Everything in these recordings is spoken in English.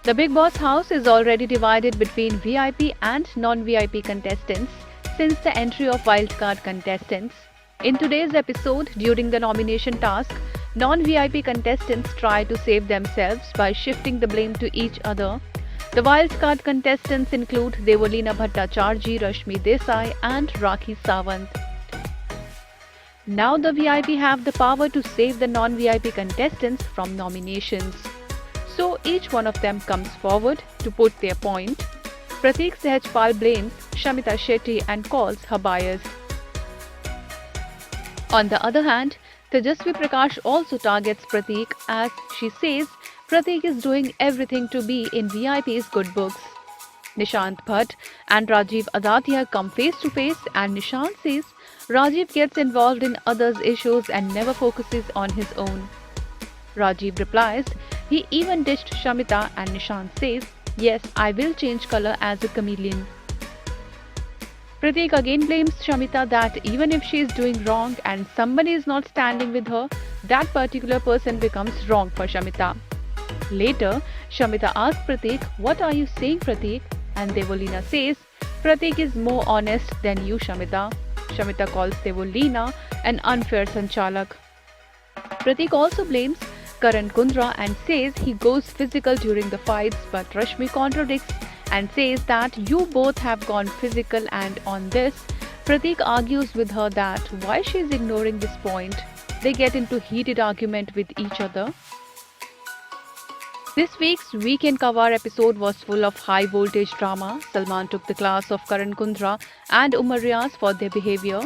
The Bigg Boss house is already divided between VIP and non-VIP contestants since the entry of wildcard contestants. In today's episode, during the nomination task, non-VIP contestants try to save themselves by shifting the blame to each other. The wildcard contestants include Devolina Bhattacharjee, Rashmi Desai and Rakhi Sawant. Now the VIP have the power to save the non-VIP contestants from nominations. So each one of them comes forward to put their point. Prateek Sehajpal blames Shamita Shetty and calls her biased. On the other hand, Tejasvi Prakash also targets Prateek as she says Prateek is doing everything to be in VIP's good books. Nishant Bhatt and Rajiv Adatia come face to face and Nishant says Rajiv gets involved in others' issues and never focuses on his own. Rajiv replies, he even dished Shamita and Nishant says, yes, I will change color as a chameleon. Prateek again blames Shamita that even if she is doing wrong and somebody is not standing with her, that particular person becomes wrong for Shamita. Later, Shamita asks Prateek, what are you saying, Prateek? And Devolina says, Prateek is more honest than you, Shamita. Shamita calls Devolina an unfair sanchalak. Prateek also blames Karan Kundra and says he goes physical during the fights, but Rashmi contradicts and says that you both have gone physical, and on this, Prateek argues with her that why she is ignoring this point. They get into heated argument with each other. This week's Weekend Cover episode was full of high voltage drama. Salman took the class of Karan Kundra and Umar Riaz for their behavior.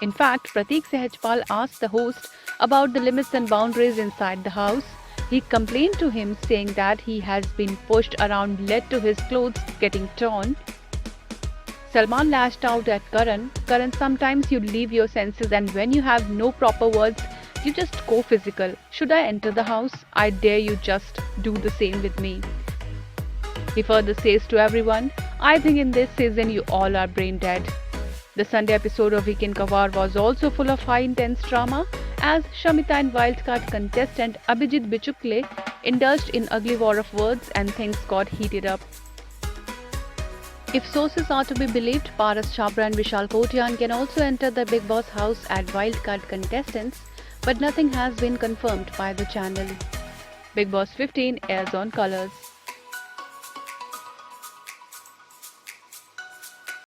In fact, Prateek Sehajpal asked the host about the limits and boundaries inside the house. He complained to him saying that he has been pushed around, led to his clothes getting torn. Salman lashed out at Karan. Karan, sometimes you leave your senses and when you have no proper words, you just go physical. Should I enter the house? I dare you just do the same with me. He further says to everyone, I think in this season you all are brain dead. The Sunday episode of Weekend Cover was also full of high intense drama as Shamita and wildcard contestant Abhijit Bichukle indulged in ugly war of words and things got heated up. If sources are to be believed, Paras Chhabra and Vishal Kotian can also enter the Bigg Boss house as wildcard contestants, but nothing has been confirmed by the channel. Bigg Boss 15 airs on Colors.